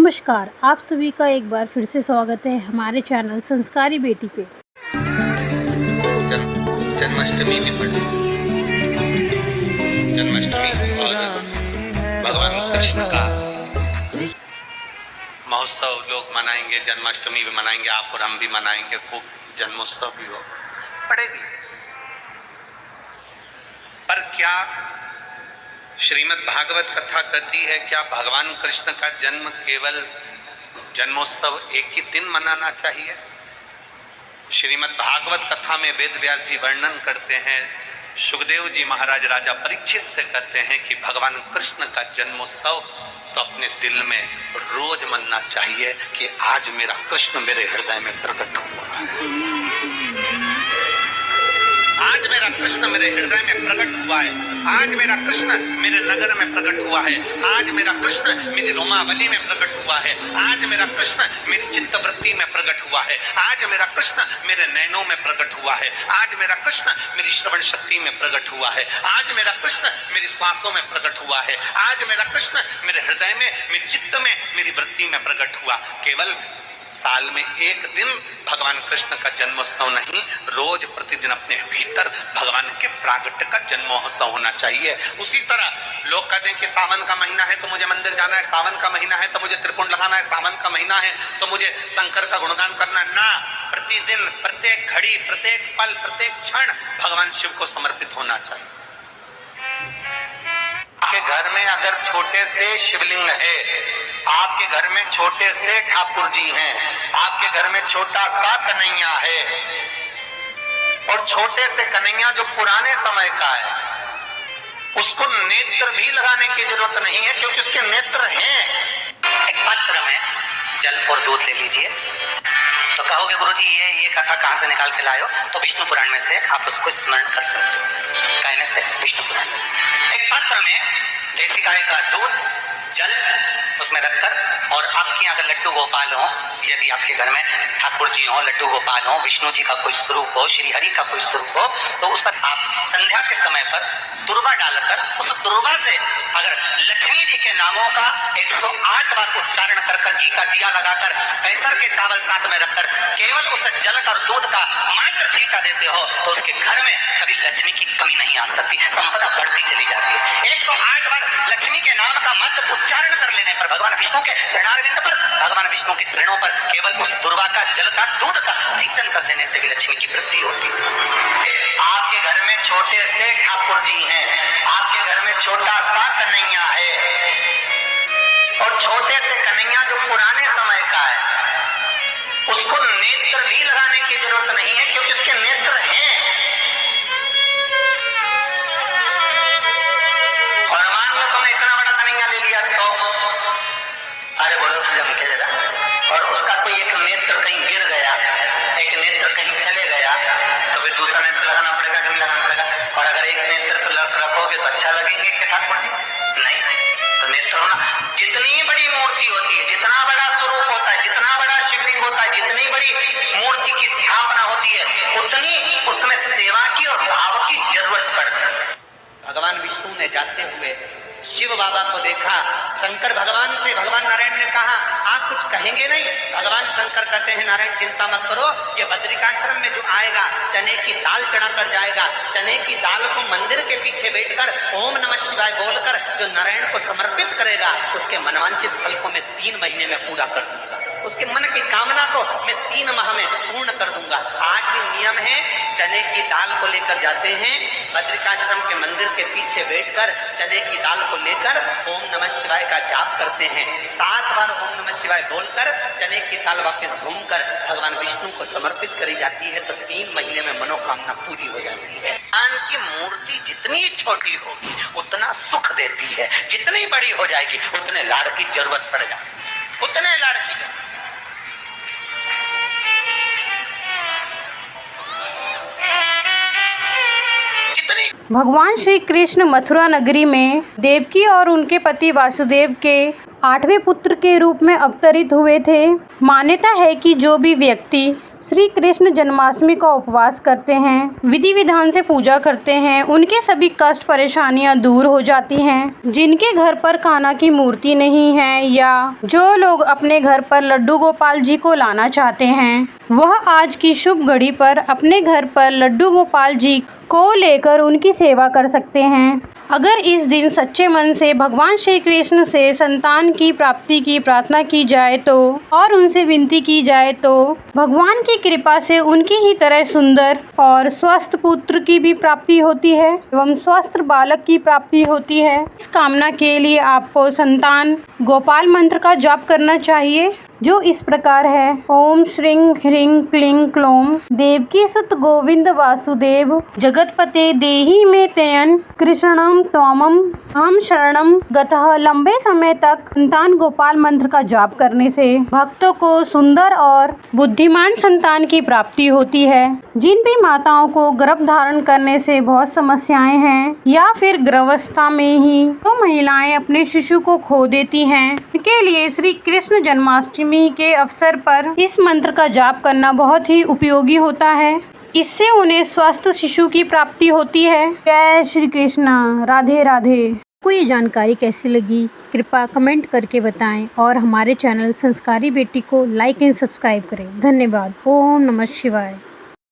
नमस्कार, आप सभी का एक बार फिर से स्वागत है हमारे चैनल संस्कारी बेटी पे। जन्माष्टमी भी पड़ी। जन्माष्टमी और भगवान कृष्ण का महोत्सव लोग मनाएंगे, जन्माष्टमी भी मनाएंगे, आप और हम भी मनाएंगे, खूब जन्मोत्सव भी हो पड़ेगी। पर क्या श्रीमद् भागवत कथा कहती है क्या भगवान कृष्ण का जन्म केवल जन्मोत्सव एक ही दिन मनाना चाहिए? श्रीमद् भागवत कथा में वेद व्यास जी वर्णन करते हैं, सुखदेव जी महाराज राजा परीक्षित से कहते हैं कि भगवान कृष्ण का जन्मोत्सव तो अपने दिल में रोज मनना चाहिए कि आज मेरा कृष्ण मेरे हृदय में प्रकट हुआ है, आज मेरा कृष्ण मेरे हृदय में प्रकट हुआ है, आज मेरा कृष्ण मेरे नगर में प्रकट हुआ है, आज मेरा कृष्ण मेरी रोमावली में प्रकट हुआ है, आज मेरा कृष्ण मेरी चित्तवृत्ति में प्रकट हुआ है, आज मेरा कृष्ण मेरे नैनों में प्रकट हुआ है, आज मेरा कृष्ण मेरी श्रवण शक्ति में प्रकट हुआ है, आज मेरा कृष्ण मेरी श्वासों में प्रकट हुआ है, आज मेरा कृष्ण मेरे हृदय में, मेरे चित्त में, मेरी वृत्ति में प्रकट हुआ। केवल साल में एक दिन भगवान कृष्ण का जन्मोत्सव नहीं, रोज प्रतिदिन अपने भीतर भगवान के प्रागट्य का जन्मोत्सव होना चाहिए। उसी तरह लोग कहते हैं कि सावन का महीना है तो मुझे मंदिर जाना है, सावन का महीना है तो मुझे त्रिपुंड लगाना है, सावन का महीना है तो मुझे शंकर का गुणगान करना है। ना, प्रतिदिन, प्रत्येक घड़ी, प्रत्येक पल, प्रत्येक क्षण भगवान शिव को समर्पित होना चाहिए। आपके घर में अगर छोटे से शिवलिंग है, आपके घर में छोटे से ठाकुर जी हैं, आपके घर में छोटा सा कन्हैया है, और छोटे से कन्हैया जो पुराने समय का है, उसको नेत्र भी लगाने की जरूरत नहीं है क्योंकि उसके नेत्र हैं। एक पात्र में जल और दूध ले लीजिए, तो कहोगे गुरुजी ये कथा कहां से निकाल के लाए हो? तो विष्णु पुराण में से आप उसको स्मरण कर सकते हो। कहने से विष्णु पुराण में से एक पात्र में देसी गाय का दूध, जल उसमें रखकर, और आपके अगर लड्डू गोपाल हो, यदि आपके घर में ठाकुर जी हो, लड्डू गोपाल हो, विष्णु जी का कोई स्वरूप हो, श्री हरि का कोई स्वरूप हो, तो उस पर आप संध्या के समय पर दुर्वा डालकर उस दुर्वा से अगर लक्ष्मी जी के नामों का 108 बार उच्चारण कर घी का दिया लगाकर कैसर के चावल साथ में रखकर केवल उस जल और दूध का मात्र छींटा देते हो तो उसके घर में कभी लक्ष्मी की कमी नहीं आ सकती, संपदा बढ़ती चली जाती है। 108 बार लक्ष्मी के नाम का मंत्र उच्चारण कर लेने पर भगवान विष्णु के चरणारविंद पर, भगवान विष्णु के चरणों पर केवल उस दुर्वा का जल का दूध का सिंचन कर देने से भी लक्ष्मी की वृद्धि होती है। आपके घर में छोटे से ठाकुर जी हैं, आपके घर में छोटा सा कन्हैया है, और छोटे से कन्हैया जो पुराने समय का है, उसको नेत्र भी लगाने की जरूरत नहीं है क्योंकि उसके नेत्र हैं। और मान लो तुमने इतना बड़ा कन्हैया ले लिया तो अरे बोलो तो जम के जरा, और उसका कोई एक नेत्र कहीं गिर गया, एक नेत्र कहीं चले गया, तो फिर दूसरा नेत्र लगाना पड़ेगा कि नहीं लगाना पड़ेगा? और अगर एक नेत्र पर रखोगे तो अच्छा लगेंगे कि ठाकुर जी? नहीं, तो नेत्र होना, जितनी बड़ी मूर्ति होती है, जितना बड़ा स्वरूप होता है, जितना बड़ा शिवलिंग होता है, जितनी बड़ी मूर्ति की स्थापना होती है, उतनी उसमें सेवा की और भाव की जरूरत पड़ती है। भगवान विष्णु ने जाते हुए शिव बाबा को देखा, शंकर भगवान से, भगवान नारायण ने कहा आप कुछ कहेंगे नहीं? भगवान शंकर कहते हैं नारायण चिंता मत करो, ये बद्रिकाश्रम में जो आएगा चने की दाल चढ़ा कर जाएगा, चने की दाल को मंदिर के पीछे बैठकर ओम नमः शिवाय बोलकर जो नारायण को समर्पित करेगा उसके मनवांचित फल को मैं 3 महीने में पूरा कर दूंगा, उसके मन की कामना को मैं 3 माह में पूर्ण कर दूंगा। आज भी नियम है, चने की दाल को लेकर जाते हैं, बद्रिकाश्रम के मंदिर के पीछे बैठकर चने की दाल को लेकर ओम नमः शिवाय का जाप करते हैं, 7 बार ओम नमः शिवाय बोलकर चने की दाल वापस घूमकर भगवान विष्णु को समर्पित करी जाती है, तो 3 महीने में मनोकामना पूरी हो जाती है। भगवान की मूर्ति जितनी छोटी होगी उतना सुख देती है, जितनी बड़ी हो जाएगी उतने लाड़ की जरूरत पड़ जाएगी, उतने लाड़ की। भगवान श्री कृष्ण मथुरा नगरी में देवकी और उनके पति वासुदेव के 8वें पुत्र के रूप में अवतरित हुए थे। मान्यता है कि जो भी व्यक्ति श्री कृष्ण जन्माष्टमी का उपवास करते हैं, विधि विधान से पूजा करते हैं, उनके सभी कष्ट परेशानियां दूर हो जाती हैं। जिनके घर पर कान्हा की मूर्ति नहीं है या जो लोग अपने घर पर लड्डू गोपाल जी को लाना चाहते हैं, वह आज की शुभ घड़ी पर अपने घर पर लड्डू गोपाल जी को लेकर उनकी सेवा कर सकते हैं। अगर इस दिन सच्चे मन से भगवान श्री कृष्ण से संतान की प्राप्ति की प्रार्थना की जाए तो और उनसे विनती की जाए तो भगवान की कृपा से उनकी ही तरह सुंदर और स्वस्थ पुत्र की भी प्राप्ति होती है एवं स्वस्थ बालक की प्राप्ति होती है। इस कामना के लिए आपको संतान गोपाल मंत्र का जाप करना चाहिए, जो इस प्रकार है। ओम श्रीं ह्रीं क्लीं क्लौं देवकी सुत गोविंद वासुदेव जगतपते देहि मे तयन कृष्णं त्वामं हम शरणं गतः। लंबे समय तक संतान गोपाल मंत्र का जाप करने से भक्तों को सुंदर और बुद्धिमान संतान की प्राप्ति होती है। जिन भी माताओं को गर्भ धारण करने से बहुत समस्याएं हैं या फिर गर्भावस्था में ही तो महिलाएं अपने शिशु को खो देती हैं, उनके लिए श्री कृष्ण जन्माष्टमी के अवसर पर इस मंत्र का जाप करना बहुत ही उपयोगी होता है। इससे उन्हें स्वस्थ शिशु की प्राप्ति होती है। जय श्री कृष्ण। राधे राधे। आपको ये जानकारी कैसी लगी कृपया कमेंट करके बताएं और हमारे चैनल संस्कारी बेटी को लाइक एंड सब्सक्राइब करें। धन्यवाद। ओम नमः शिवाय।